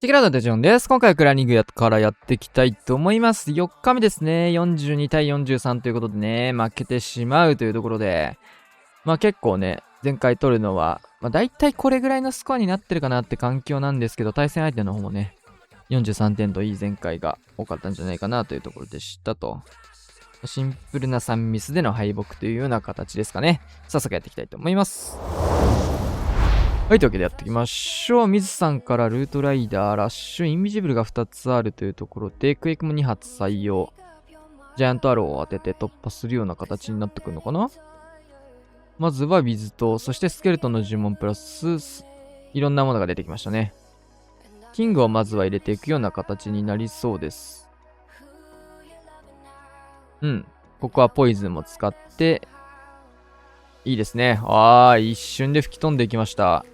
チキラドテジョンです。今回はクライニングからやっていきたいと思います。4日目ですね。42対43ということでね、負けてしまうというところで、結構ね、前回取るのは、大体これぐらいのスコアになってるかなって環境なんですけど、対戦相手の方もね、43点といい前回が多かったんじゃないかなというところでしたと。シンプルな3ミスでの敗北というような形ですかね。早速やっていきたいと思います。はい、というわけでやっていきましょう。水さんからルートライダー、ラッシュ、インビジブルが2つあるというところで、クエイクも2発採用。ジャイアントアローを当てて突破するような形になってくるのかな。まずはウィズと、そしてスケルトンの呪文プラス、いろんなものが出てきましたね。キングをまずは入れていくような形になりそうです。ここはポイズンも使って、いいですね。一瞬で吹き飛んでいきました。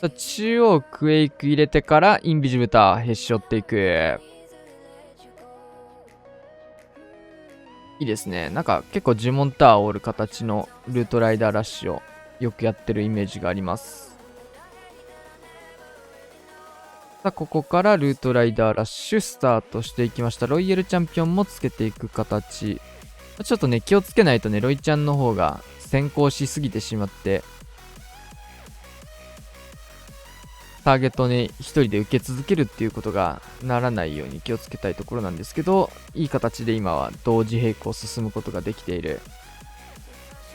さあ、中央クエイク入れてからインビジブルターへし折っていく。いいですね。なんか結構呪文ターを折る形のルートライダーラッシュをよくやってるイメージがあります。さあ、ここからルートライダーラッシュスタートしていきました。ロイヤルチャンピオンもつけていく形。ちょっとね、気をつけないとね、ロイちゃんの方が先行しすぎてしまって、ターゲットをね、一人で受け続けるっていうことがならないように気をつけたいところなんですけど、いい形で今は同時並行進むことができている。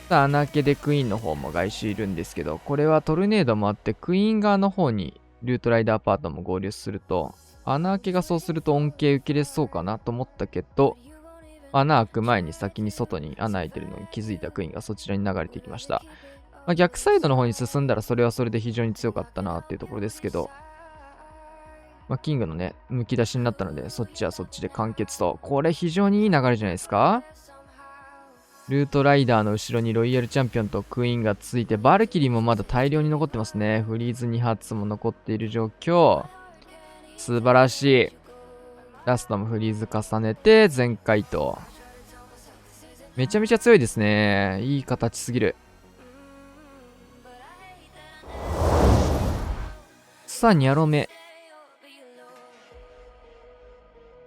さあ、穴開けでクイーンの方も外周いるんですけど、これはトルネードもあって、クイーン側の方にルートライダーパートも合流すると、穴開けがそうすると恩恵受けれそうかなと思ったけど、穴開く前に先に外に穴開いてるのに気づいたクイーンがそちらに流れていきました。逆サイドの方に進んだらそれはそれで非常に強かったなっていうところですけど、キングのね、剥き出しになったので、そっちはそっちで完結と。これ非常にいい流れじゃないですか。ルートライダーの後ろにロイヤルチャンピオンとクイーンがついて、バルキリーもまだ大量に残ってますね。フリーズ2発も残っている状況。素晴らしい。ラストもフリーズ重ねて、全開と。めちゃめちゃ強いですね。いい形すぎる。さあ、ニャロメ。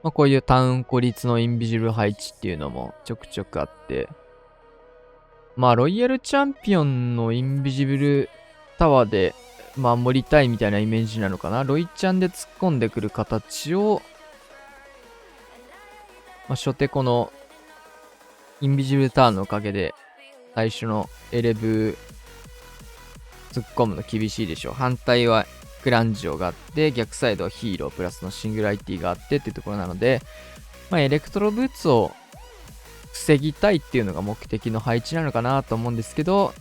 こういうタウン孤立のインビジブル配置っていうのもちょくちょくあって、ロイヤルチャンピオンのインビジブルタワーで守りたいみたいなイメージなのかな。ロイちゃんで突っ込んでくる形を、初手このインビジブルターンのおかげで最初のエレブ突っ込むの厳しいでしょう。反対はグランジオがあって、逆サイドはヒーロープラスのシングラリティがあってっていうところなので、エレクトロブーツを防ぎたいっていうのが目的の配置なのかなと思うんですけど、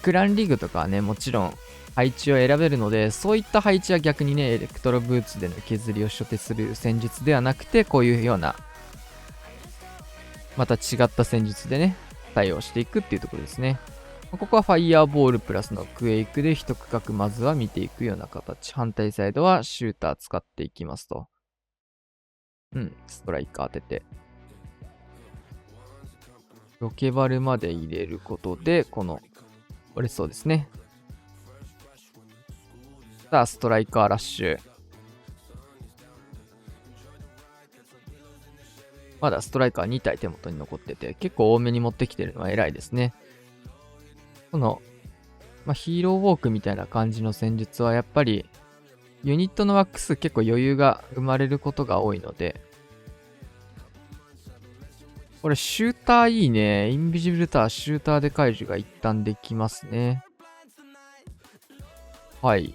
クランリーグとかはね、もちろん配置を選べるので、そういった配置は逆にね、エレクトロブーツでの削りを初手する戦術ではなくて、こういうような、また違った戦術でね、対応していくっていうところですね。ここはファイヤーボールプラスのクエイクで一区画まずは見ていくような形。反対サイドはシューター使っていきますと。ストライカー当てて。ロケバルまで入れることで、これそうですね。さあ、ストライカーラッシュ。まだストライカー2体手元に残ってて、結構多めに持ってきてるのは偉いですね。ヒーローウォークみたいな感じの戦術はやっぱりユニットのワック数結構余裕が生まれることが多いので、これシューターいいね。インビジブルター、シューターで解除が一旦できますね。はい。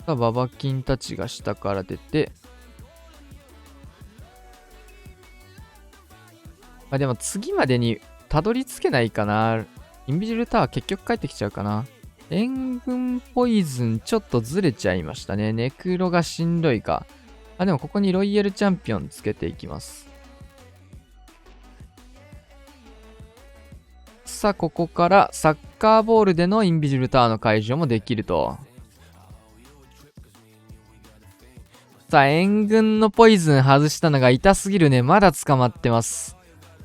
さあ、ババキンたちが下から出て、でも次までにたどり着けないかな。インビジブルタワー結局帰ってきちゃうかな。援軍ポイズンちょっとずれちゃいましたね。ネクロがしんどいか。でもここにロイヤルチャンピオンつけていきます。さあ、ここからサッカーボールでのインビジブルタワーの解除もできると。さあ、援軍のポイズン外したのが痛すぎるね。まだ捕まってます。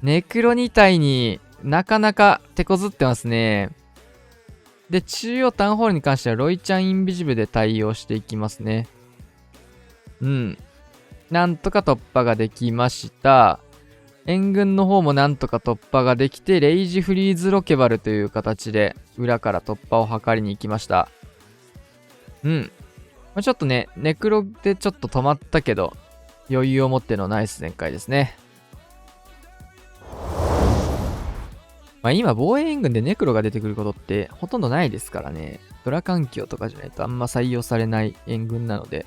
ネクロ2体になかなか手こずってますね。で、中央タウンホールに関してはロイちゃんインビジブルで対応していきますね。うん。なんとか突破ができました。援軍の方もなんとか突破ができて、レイジフリーズロケバルという形で裏から突破を図りに行きました。うん。ちょっとね、ネクロでちょっと止まったけど、余裕を持ってのナイス展開ですね。今、防衛援軍でネクロが出てくることってほとんどないですからね。ドラ環境とかじゃないとあんま採用されない援軍なので。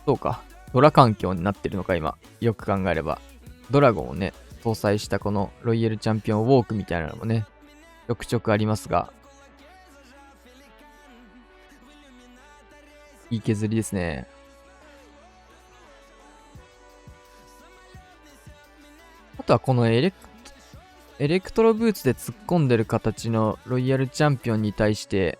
そうか。ドラ環境になってるのか、今。よく考えれば。ドラゴンをね、搭載したこのロイヤルチャンピオンウォークみたいなのもね、ちょくちょくありますが。いい削りですね。あとはこのエレクトロブーツで突っ込んでる形のロイヤルチャンピオンに対して、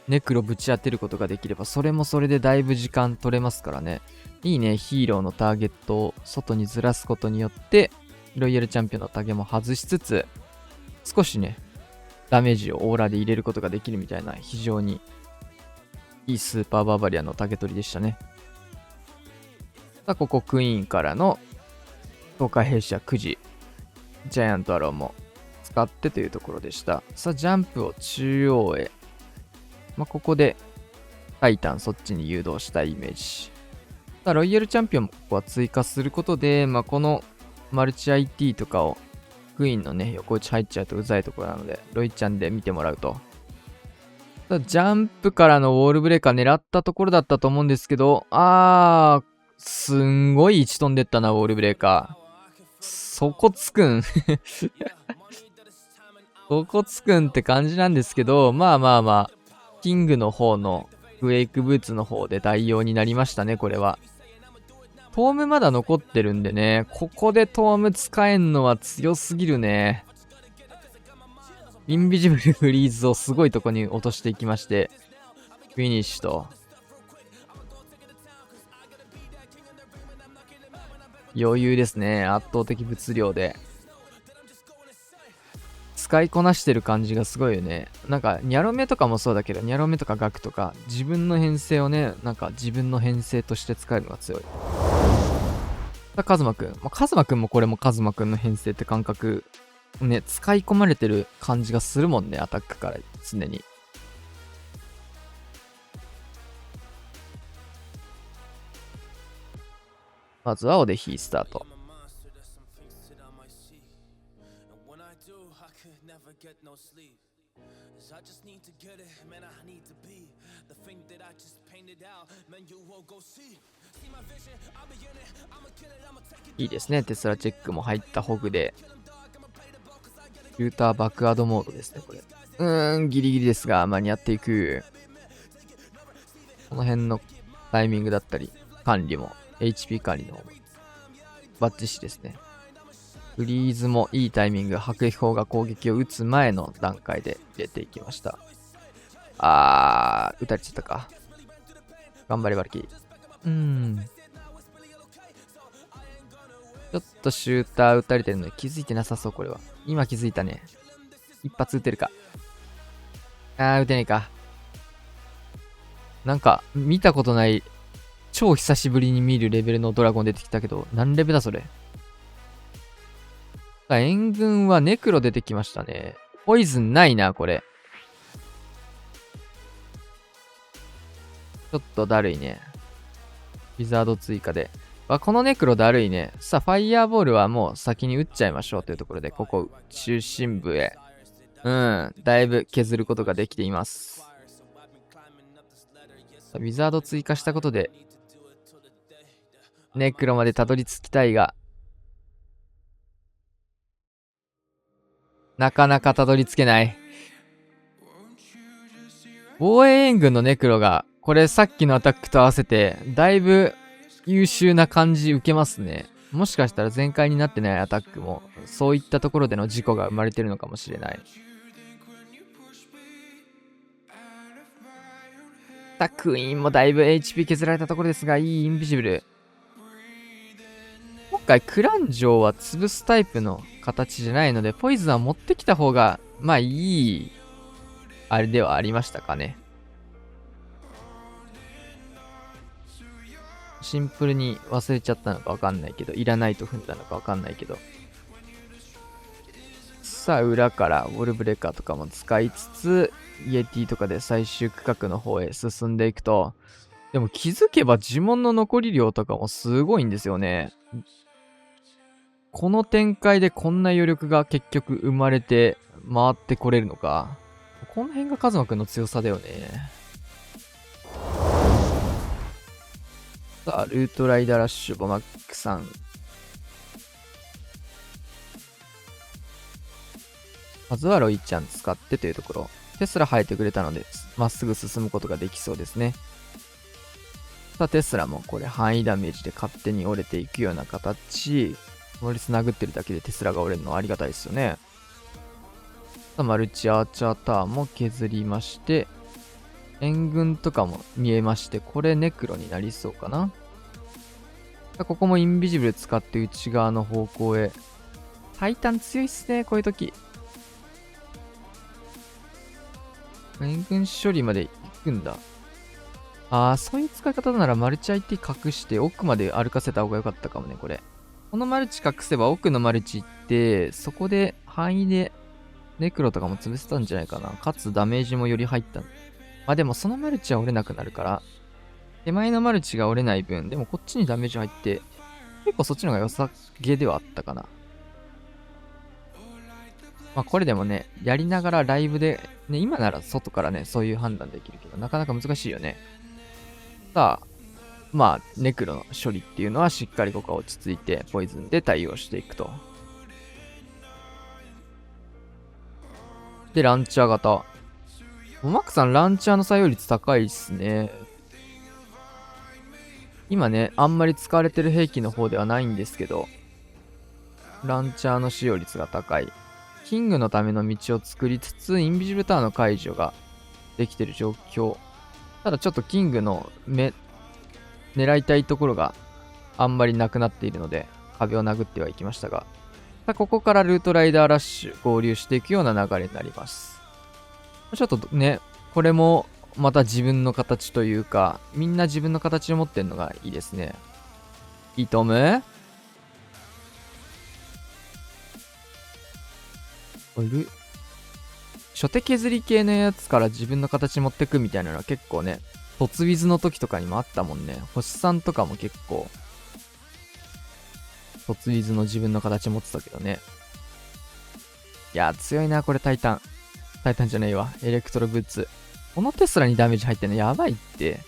ネクロぶち当てることができれば、それもそれでだいぶ時間取れますからね。いいね、ヒーローのターゲットを外にずらすことによって、ロイヤルチャンピオンのタゲも外しつつ、少しね、ダメージをオーラで入れることができるみたいな、非常にいいスーパーバーバリアンのタゲ取りでしたね。さあ、ここクイーンからの、東海兵士は9時、ジャイアントアローも使ってというところでした。さあ、ジャンプを中央へ。ここで、タイタンそっちに誘導したいイメージ。ロイヤルチャンピオンもここは追加することで、このマルチ IT とかをクイーンのね、横打ち入っちゃうとうざいところなので、ロイちゃんで見てもらうと。ジャンプからのウォールブレーカー狙ったところだったと思うんですけど、すんごい位置飛んでったな、ウォールブレーカー。そこつくんそこつくんって感じなんですけど、キングの方のウェイクブーツの方で代用になりましたね、これは。トームまだ残ってるんでね、ここでトーム使えんのは強すぎるね。インビジブルフリーズをすごいとこに落としていきまして、フィニッシュと。余裕ですね。圧倒的物量で。使いこなしてる感じがすごいよね。なんか、ニャロメとかもそうだけど、ニャロメとかガクとか、自分の編成をね、自分の編成として使えるのが強い。さあ、カズマくん。カズマくんもこれもカズマくんの編成って感覚、ね、使い込まれてる感じがするもんね、アタックから常に。まずはオデヒースタート。いいですね。テスラチェックも入ったホグで。シューターバックアドモードですね、これ。ギリギリですが、間に合っていく。この辺のタイミングだったり、管理も、HP 管理の方も、バッチシですね。フリーズもいいタイミング、迫撃砲が攻撃を撃つ前の段階で入れていきました。撃たれちゃったか。頑張れ、バルキー。ちょっとシューター撃たれてるので気づいてなさそう、これは。今気づいたね。一発撃てるか。撃てないか。なんか、見たことない、超久しぶりに見るレベルのドラゴン出てきたけど、何レベルだそれ。援軍はネクロ出てきましたね。ポイズンないな、これ。ちょっとだるいね。ウィザード追加で。このネクロだるいね。さあ、ファイヤーボールはもう先に撃っちゃいましょうというところで、ここ、中心部へ。だいぶ削ることができています。ウィザード追加したことで、ネクロまでたどり着きたいが、なかなかたどり着けない。防衛援軍のネクロが、これさっきのアタックと合わせて、だいぶ優秀な感じ受けますね。もしかしたら全開になってないアタックも、そういったところでの事故が生まれてるのかもしれない。クイーンもだいぶ HP 削られたところですが、いいインビジブル。今回クランジョーは潰すタイプの形じゃないので、ポイズンは持ってきた方が、いいあれではありましたかね。シンプルに忘れちゃったのかわかんないけど、いらないと踏んだのかわかんないけど。さあ、裏からウォルブレーカーとかも使いつつ、イエティとかで最終区画の方へ進んでいくと、でも気づけば呪文の残り量とかもすごいんですよね。この展開でこんな余力が結局生まれて回ってこれるのか。この辺がカズマくんの強さだよね。さあ、ルートライダーラッシュ、ボマックさん。まずはロイちゃん使ってというところ。テスラ生えてくれたので、まっすぐ進むことができそうですね。さあ、テスラもこれ範囲ダメージで勝手に折れていくような形。モリス殴ってるだけでテスラが折れるのはありがたいですよね。さあ、マルチアーチャーターンも削りまして、援軍とかも見えまして、これネクロになりそうかな。ここもインビジブル使って内側の方向へ。タイタン強いっすね、こういう時。援軍処理まで行くんだ。そういう使い方ならマルチ IT 隠して奥まで歩かせた方が良かったかもね、これ。このマルチ隠せば奥のマルチ行って、そこで範囲でネクロとかも潰せたんじゃないかな。かつダメージもより入った。でもそのマルチは折れなくなるから、手前のマルチが折れない分、でもこっちにダメージ入って、結構そっちの方が良さげではあったかな。これでもね、やりながらライブで、ね、今なら外からね、そういう判断できるけど、なかなか難しいよね。さあ、ネクロの処理っていうのはしっかりここは落ち着いて、ポイズンで対応していくと。で、ランチャー型。モマックさん、ランチャーの採用率高いっすね。今ね、あんまり使われてる兵器の方ではないんですけど、ランチャーの使用率が高い。キングのための道を作りつつ、インビジブルタワーの解除ができてる状況。ただちょっとキングの狙いたいところがあんまりなくなっているので、壁を殴ってはいきましたが、ここからルートライダーラッシュ合流していくような流れになります。ちょっとね、これもまた自分の形というか、みんな自分の形を持ってるのがいいですね。イトム初手削り系のやつから自分の形持ってくみたいなのは結構ね、突ウィズの時とかにもあったもんね。星さんとかも結構、突ウィズの自分の形持ってたけどね。いや、強いな、これタイタン。タイタンじゃないわ。エレクトロブーツ。このテスラにダメージ入ってんのやばいって。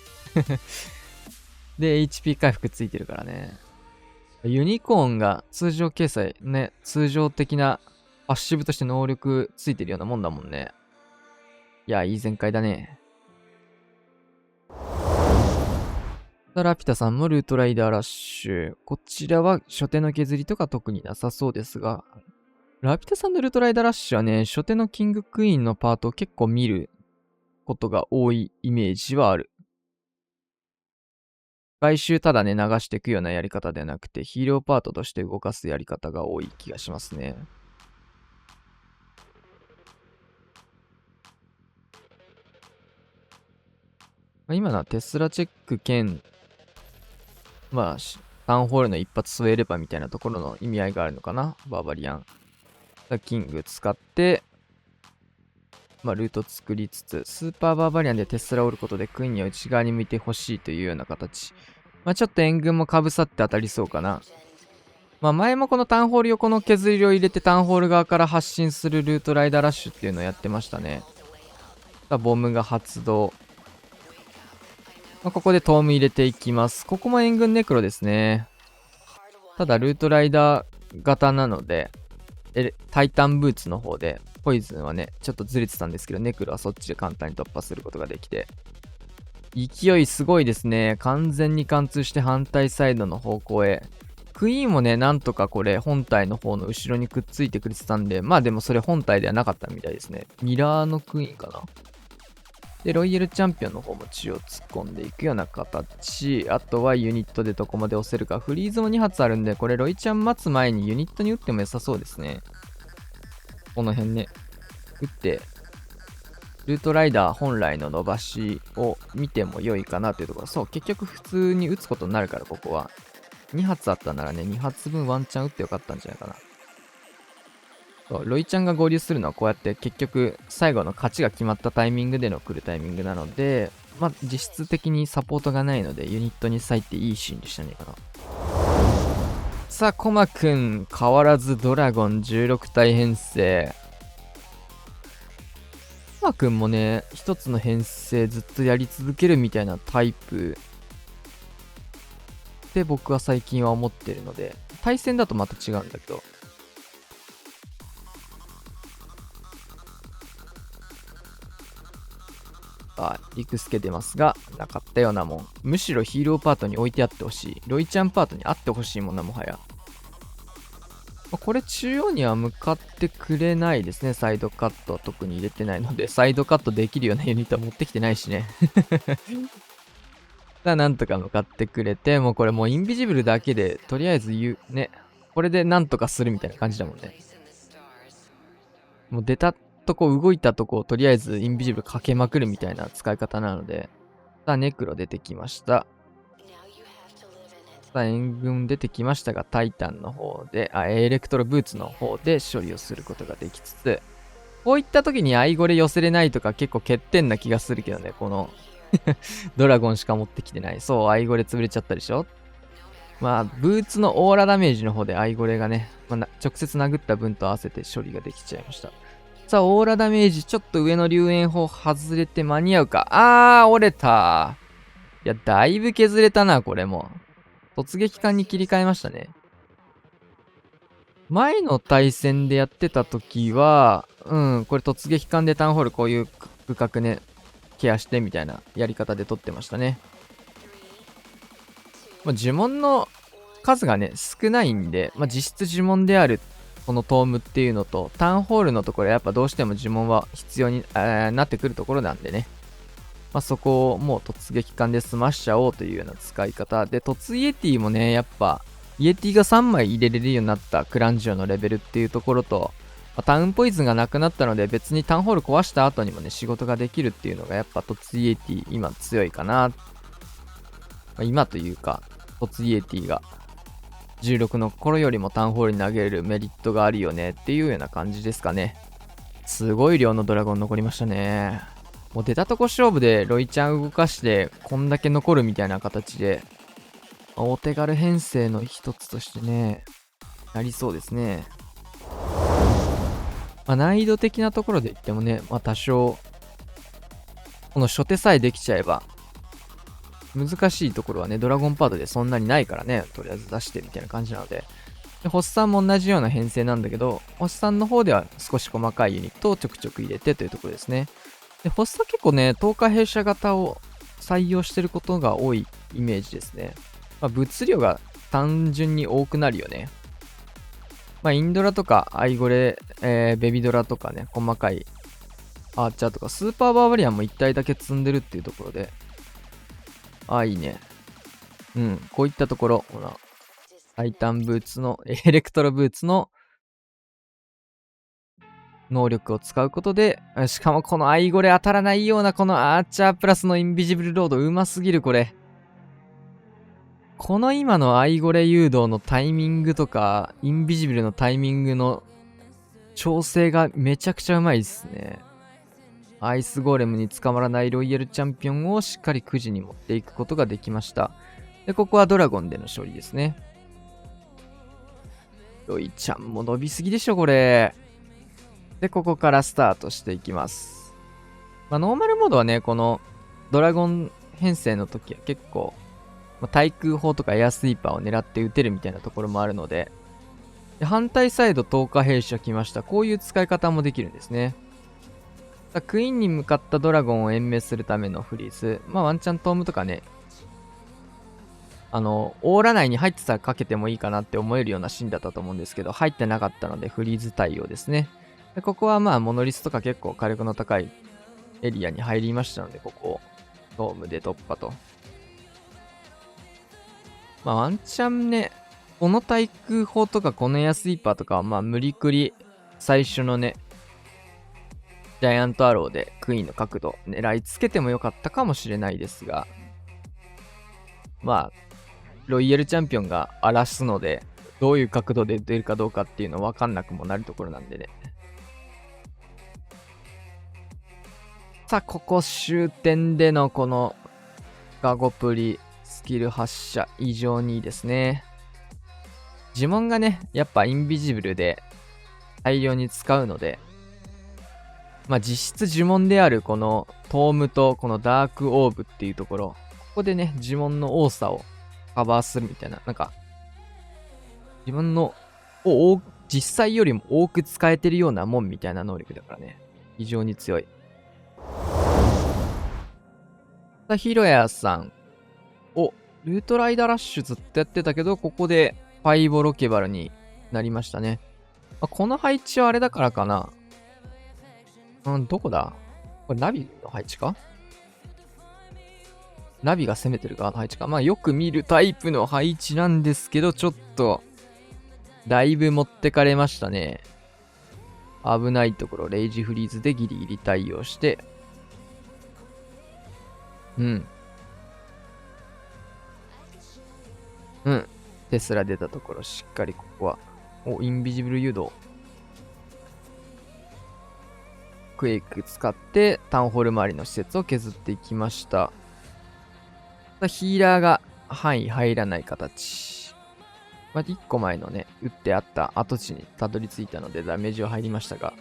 で、HP 回復ついてるからね。ユニコーンが通常掲載ね、通常的なパッシブとして能力ついてるようなもんだもんね。いや、いい全開だね。ラピュタさんもルートライダーラッシュ。こちらは初手の削りとか特になさそうですが、ラピュタさんのルートライダーラッシュはね、初手のキングクイーンのパートを結構見ることが多いイメージはある。回収ただね、流していくようなやり方ではなくて、ヒーローパートとして動かすやり方が多い気がしますね。今のはテスラチェック兼、タウンホールの一発添えればみたいなところの意味合いがあるのかな、バーバリアン。キング使って、ルート作りつつ、スーパーバーバリアンでテスラを折ることでクイーンには内側に向いてほしいというような形。ちょっと援軍もかぶさって当たりそうかな。前もこのタウンホール横の削りを入れてタウンホール側から発進するルートライダーラッシュっていうのをやってましたね。ボムが発動。ここでトーム入れていきます。ここも援軍ネクロですね。ただルートライダー型なので、タイタンブーツの方で、ポイズンはね、ちょっとずれてたんですけど、ネクロはそっちで簡単に突破することができて、勢いすごいですね。完全に貫通して反対サイドの方向へ。クイーンもね、なんとかこれ本体の方の後ろにくっついてくれてたんで、でもそれ本体ではなかったみたいですね。ミラーのクイーンかな。で、ロイヤルチャンピオンの方も血を突っ込んでいくような形。あとはユニットでどこまで押せるか。フリーズも2発あるんで、これロイちゃん待つ前にユニットに打っても良さそうですね。この辺ね。打って、ルートライダー本来の伸ばしを見ても良いかなというところ。そう、結局普通に打つことになるから、ここは。2発あったならね、2発分ワンチャン打ってよかったんじゃないかな。そう、ロイちゃんが合流するのはこうやって結局最後の勝ちが決まったタイミングでの来るタイミングなので、まあ実質的にサポートがないのでユニットに割いていいシーンでしたねかな。さあ、コマくん、変わらずドラゴン16体編成。コマくんもね、一つの編成ずっとやり続けるみたいなタイプで僕は最近は思ってるので、対戦だとまた違うんだけど。リクスケ出ますが、なかったようなもん。むしろヒーローパートに置いてあってほしい。ロイちゃんパートにあってほしいもんな、もはや。これ中央には向かってくれないですね。サイドカットは特に入れてないので、サイドカットできるようなユニットは持ってきてないしね。なんとか向かってくれて、もうこれもうインビジブルだけで、とりあえずね、これでなんとかするみたいな感じだもんね。もう出たとこ、動いたとこをとりあえずインビジブルかけまくるみたいな使い方なので、さあ、ネクロ出てきました。さあ、援軍出てきましたが、タイタンの方で、エレクトロブーツの方で処理をすることができつつ、こういった時にアイゴレ寄せれないとか結構欠点な気がするけどね、このドラゴンしか持ってきてない。そう、アイゴレ潰れちゃったでしょ。まあ、ブーツのオーラダメージの方でアイゴレがね、直接殴った分と合わせて処理ができちゃいました。さあ、オーラダメージ、ちょっと上の龍炎砲外れて間に合うか。折れた。いや、だいぶ削れたな、これも。突撃艦に切り替えましたね。前の対戦でやってた時は、これ突撃艦でタウンホールこういう区画ね、ケアしてみたいなやり方で取ってましたね。呪文の数がね、少ないんで、実質呪文であるこのトームっていうのと、タウンホールのところやっぱどうしても呪文は必要に、なってくるところなんでね。そこをもう突撃艦で済ましちゃおうというような使い方で、突イエティもね、やっぱ、イエティが3枚入れれるようになったクランジオのレベルっていうところと、タウンポイズンがなくなったので別にタウンホール壊した後にもね、仕事ができるっていうのがやっぱ突イエティ今強いかな。今というか、突イエティが16の頃よりもタウンホールに投げれるメリットがあるよねっていうような感じですかね。すごい量のドラゴン残りましたね。もう出たとこ勝負でロイちゃん動かしてこんだけ残るみたいな形で、お手軽編成の一つとしてね、なりそうですね。難易度的なところで言ってもね、多少、この初手さえできちゃえば、難しいところはね、ドラゴンパートでそんなにないからね、とりあえず出してみたいな感じなので。で、ホッサンも同じような編成なんだけど、ホッサンの方では少し細かいユニットをちょくちょく入れてというところですね。で、ホッサン結構ね、10日弊社型を採用してることが多いイメージですね。物量が単純に多くなるよね。インドラとかアイゴレ、ベビドラとかね、細かいアーチャーとか、スーパーバーバリアンも1体だけ積んでるっていうところで、いいね。こういったところ、ほら、タイタンブーツの、エレクトロブーツの能力を使うことで、しかもこのアイゴレ当たらないようなこのアーチャープラスのインビジブルロード、うますぎるこれ。この今のアイゴレ誘導のタイミングとか、インビジブルのタイミングの調整がめちゃくちゃうまいですね。アイスゴーレムに捕まらないロイヤルチャンピオンをしっかりくじに持っていくことができました。で、ここはドラゴンでの勝利ですね。ロイちゃんも伸びすぎでしょ、これ。で、ここからスタートしていきます。ノーマルモードはね、このドラゴン編成の時は結構、対空砲とかエアスイーパーを狙って撃てるみたいなところもあるので、反対サイド10日兵士が来ました。こういう使い方もできるんですね。クイーンに向かったドラゴンを延命するためのフリーズ。ワンチャントームとかね、オーラ内に入ってたらかけてもいいかなって思えるようなシーンだったと思うんですけど、入ってなかったのでフリーズ対応ですね。で、ここはモノリスとか結構火力の高いエリアに入りましたので、ここをトームで突破と。ワンチャンね、この対空砲とかこのエアスイーパーとかは無理くり最初のね、ジャイアントアローでクイーンの角度狙いつけてもよかったかもしれないですが、まあ、ロイヤルチャンピオンが荒らすので、どういう角度で出るかどうかっていうの分かんなくもなるところなんでね。さあ、ここ終点でのこのガゴプリスキル発射、異常にいいですね。呪文がね、やっぱインビジブルで大量に使うので、まあ実質呪文であるこのトームとこのダークオーブっていうところ、ここでね、呪文の多さをカバーするみたいな、なんか、自分のを実際よりも多く使えてるようなもんみたいな能力だからね、非常に強い。ヒロヤさん。ルートライダーラッシュずっとやってたけど、ここでパイボロケバルになりましたね。この配置はあれだからかな。どこだこれナビの配置か？ナビが攻めてる側の配置か。まあよく見るタイプの配置なんですけど、ちょっと、だいぶ持ってかれましたね。危ないところ、レイジフリーズでギリギリ対応して、テスラ出たところ、しっかりここは。インビジブル誘導。クエイク使って、タウンホール周りの施設を削っていきました。ヒーラーが範囲入らない形。1個前のね、打ってあった跡地にたどり着いたのでダメージは入りましたが。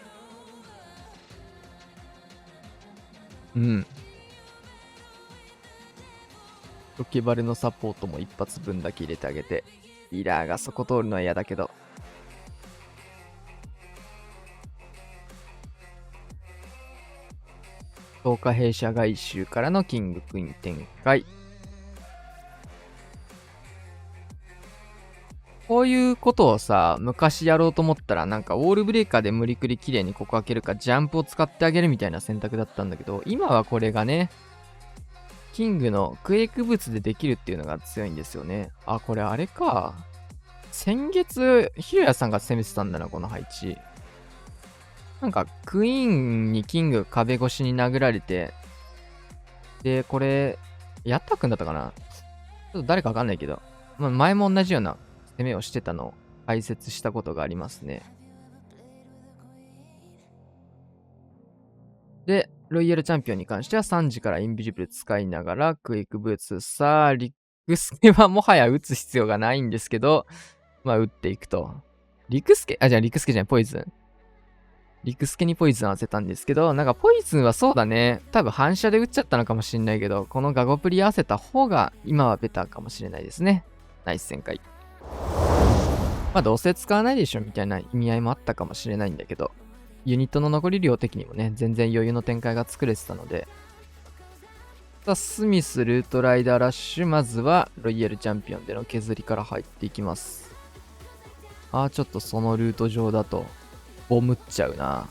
ロケバルのサポートも一発分だけ入れてあげて。ヒーラーがそこ通るのは嫌だけど。10日弊社外周からのキングクイーン展開。こういうことをさ、昔やろうと思ったら、なんかウォールブレーカーで無理くり綺麗にここ開けるか、ジャンプを使ってあげるみたいな選択だったんだけど、今はこれがね、キングのクエイクブーツでできるっていうのが強いんですよね。これあれか。先月、ヒロヤさんが攻めてたんだな、この配置。なんか、クイーンにキング壁越しに殴られて、で、これ、ヤッタくんだったかな？ちょっと誰かわかんないけど、前も同じような攻めをしてたのを解説したことがありますね。で、ロイヤルチャンピオンに関しては3時からインビジブル使いながらクイックブーツ。さあ、リックスケはもはや打つ必要がないんですけど、打っていくと。リクスケじゃあリクスケじゃない、ポイズン。リクスケにポイズン当てたんですけど、なんかポイズンはそうだね。多分反射で打っちゃったのかもしれないけど、このガゴプリ合わせた方が今はベターかもしれないですね。ナイス旋回。どうせ使わないでしょみたいな意味合いもあったかもしれないんだけど、ユニットの残り量的にもね、全然余裕の展開が作れてたので。さあ、スミス、ルートライダーラッシュ、まずはロイヤルチャンピオンでの削りから入っていきます。ちょっとそのルート上だと、ボムっちゃうな。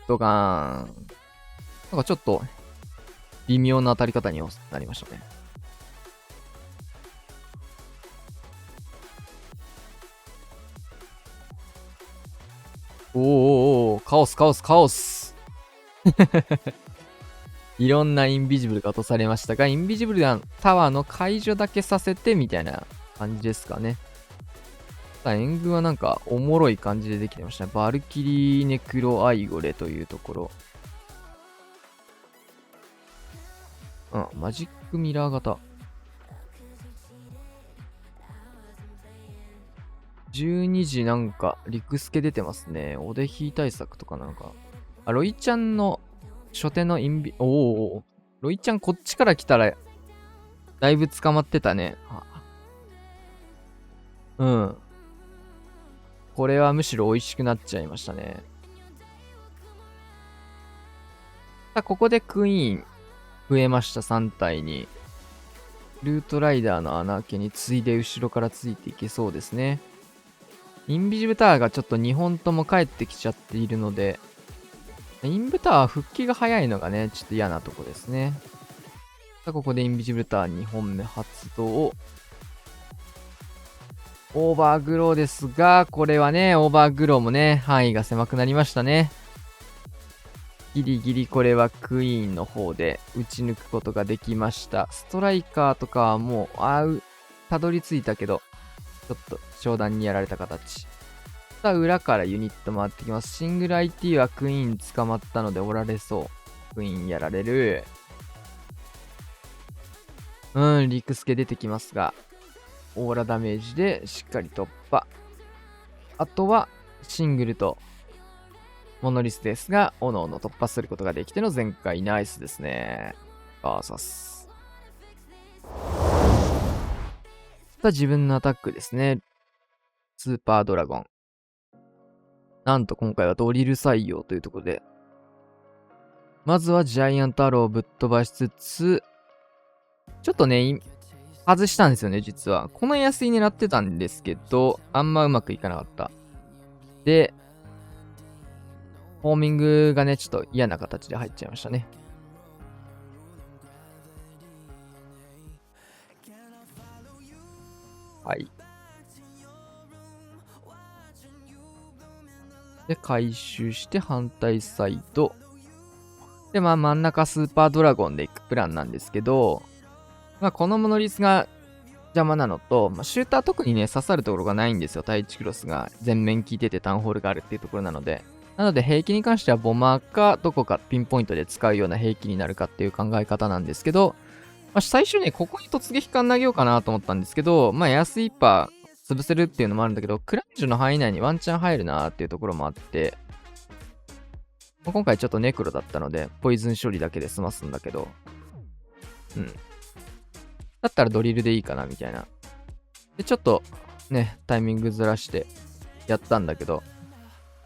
ドカーン。なんかちょっと、微妙な当たり方になりましたね。おー、カオス、カオス、カオス。いろんなインビジブルが落とされましたが、インビジブルなタワーの解除だけさせてみたいな感じですかね。援軍はなんかおもろい感じでできてましたね。バルキリーネクロアイゴレというところ。マジックミラー型。12時なんか、リクスケ出てますね。おでひ対策とかなんか。ロイちゃんの初手のインビ、ロイちゃんこっちから来たら、だいぶ捕まってたね。これはむしろ美味しくなっちゃいましたね。さあ、ここでクイーン増えました、3体に。ルートライダーの穴開けに次いで後ろからついていけそうですね。インビジブタワーがちょっと2本とも帰ってきちゃっているので、インブタワー復帰が早いのがね、ちょっと嫌なとこですね。さあ、ここでインビジブルタワー2本目発動。オーバーグローですが、これはね、オーバーグローもね、範囲が狭くなりましたね。ギリギリこれはクイーンの方で打ち抜くことができました。ストライカーとかはもう、たどり着いたけど、ちょっと商談にやられた形。さあ、裏からユニット回ってきます。シングル IT はクイーン捕まったのでおられそう。クイーンやられる。リクスケ出てきますが、オーラダメージでしっかり突破。あとは、シングルと、モノリスですが、おのおの突破することができての前回ナイスですね。バーサス。さあ、自分のアタックですね。スーパードラゴン。なんと今回はドリル採用というところで、まずはジャイアントアローをぶっ飛ばしつつ、ちょっとね、外したんですよね、実は。この安い狙ってたんですけど、あんまうまくいかなかった。で、ホーミングがね、ちょっと嫌な形で入っちゃいましたね。はい。で、回収して反対サイド。で、まあ真ん中スーパードラゴンで行くプランなんですけど、まあこのモノリスが邪魔なのと、シューター特にね、刺さるところがないんですよ。対地クロスが全面効いててタウンホールがあるっていうところなので。なので兵器に関してはボマーかどこかピンポイントで使うような兵器になるかっていう考え方なんですけど、最初ね、ここに突撃艦投げようかなと思ったんですけど、安いパー潰せるっていうのもあるんだけど、クランジュの範囲内にワンチャン入るなっていうところもあって、今回ちょっとネクロだったので、ポイズン処理だけで済ますんだけど、だったらドリルでいいかなみたいな。で、ちょっとね、タイミングずらしてやったんだけど、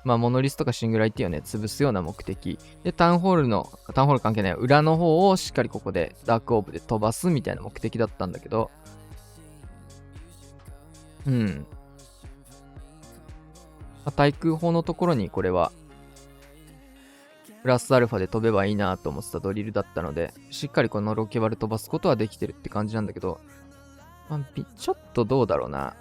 モノリスとかシングル IT をね、潰すような目的。で、タウンホール関係ない裏の方をしっかりここでダークオーブで飛ばすみたいな目的だったんだけど、対空砲のところにこれは、プラスアルファで飛べばいいなと思ってたドリルだったので、しっかりこのロケバル飛ばすことはできてるって感じなんだけど、ちょっとどうだろうな。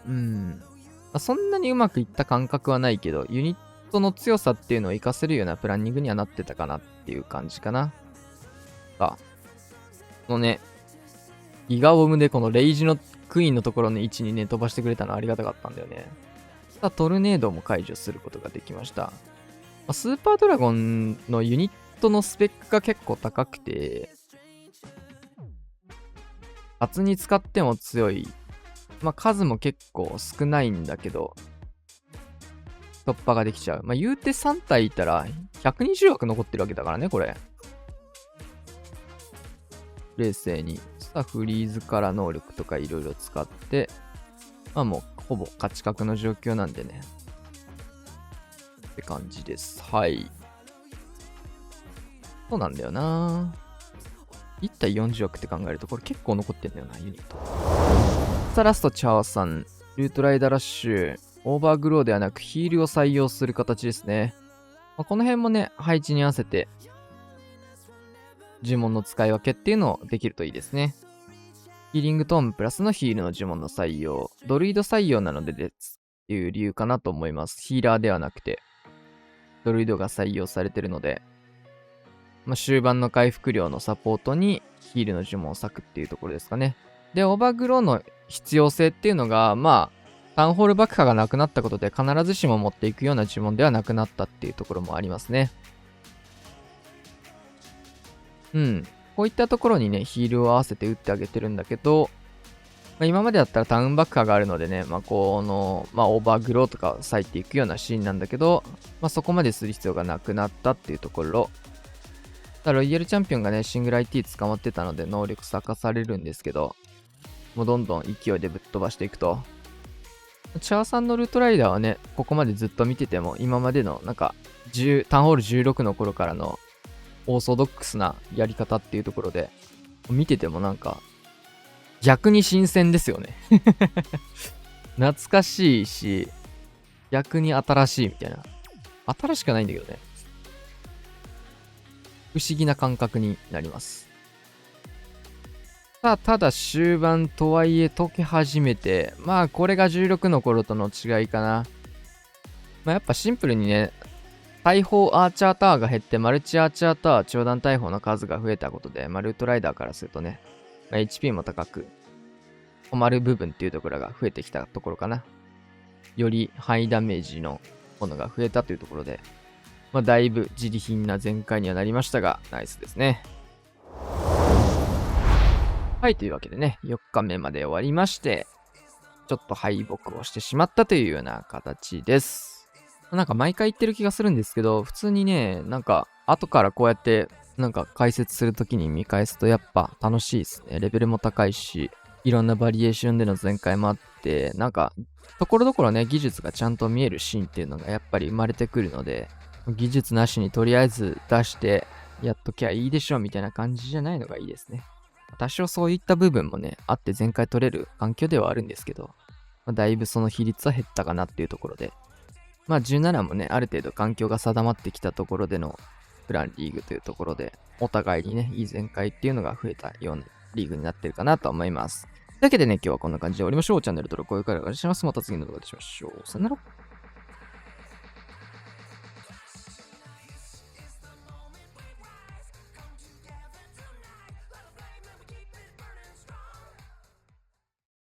そんなにうまくいった感覚はないけど、ユニットの強さっていうのを活かせるようなプランニングにはなってたかなっていう感じかな。このね、ギガボムでこのレイジのクイーンのところの位置にね、飛ばしてくれたのありがたかったんだよね。さあ、トルネードも解除することができました。スーパードラゴンのユニットのスペックが結構高くて、圧に使っても強い。数も結構少ないんだけど、突破ができちゃう。言うて3体いたら120枠残ってるわけだからね、これ。冷静に。さあ、フリーズから能力とかいろいろ使って、もうほぼ勝ち確の状況なんでね。って感じです。はい。そうなんだよな。1体40億って考えると、これ結構残ってんだよな、ユニット。さあ、ラスト、チャオさん。ルートライダーラッシュ。オーバーグローではなくヒールを採用する形ですね。この辺もね、配置に合わせて、呪文の使い分けっていうのをできるといいですね。ヒーリングトーンプラスのヒールの呪文の採用。ドルイド採用なのでですっていう理由かなと思います。ヒーラーではなくて、ドルイドが採用されてるので、終盤の回復量のサポートにヒールの呪文を割くっていうところですかね。で、オーバーグローの必要性っていうのが、タウンホール爆破がなくなったことで必ずしも持っていくような呪文ではなくなったっていうところもありますね。こういったところにね、ヒールを合わせて打ってあげてるんだけど、今までだったらタウン爆破があるのでね、この、オーバーグローとか割いていくようなシーンなんだけど、そこまでする必要がなくなったっていうところ。ロイヤルチャンピオンがね、シングル IT 捕まってたので能力咲かされるんですけど、もうどんどん勢いでぶっ飛ばしていくと。チャーさんのルートライダーはね、ここまでずっと見てても、今までのタウンホール16の頃からのオーソドックスなやり方っていうところで、見てても逆に新鮮ですよね。懐かしいし、逆に新しいみたいな。新しくないんだけどね。不思議な感覚になります。ただ終盤とはいえ解け始めて、これが16の頃との違いかな。やっぱシンプルにね、大砲アーチャータワーが減ってマルチアーチャータワー長弾大砲の数が増えたことで、ルートライダーからするとね、HP も高く困る部分っていうところが増えてきたところかな。よりハイダメージのものが増えたというところで、だいぶ自利品な全開にはなりましたが、ナイスですね。はい、というわけでね、4日目まで終わりまして、ちょっと敗北をしてしまったというような形です。なんか毎回言ってる気がするんですけど、普通にね、なんか後からこうやってなんか解説するときに見返すとやっぱ楽しいですね。レベルも高いし、いろんなバリエーションでの全開もあって、なんかところどころね、技術がちゃんと見えるシーンっていうのがやっぱり生まれてくるので、技術なしにとりあえず出してやっときゃいいでしょみたいな感じじゃないのがいいですね。多少そういった部分もね、あって全開取れる環境ではあるんですけど、だいぶその比率は減ったかなっていうところで、17もね、ある程度環境が定まってきたところでのプランリーグというところで、お互いにね、いい全開っていうのが増えたようなリーグになってるかなと思います。というわけでね、今日はこんな感じで終わりましょう。チャンネル登録、高評価お願いします。また次の動画でしましょう。さよなら。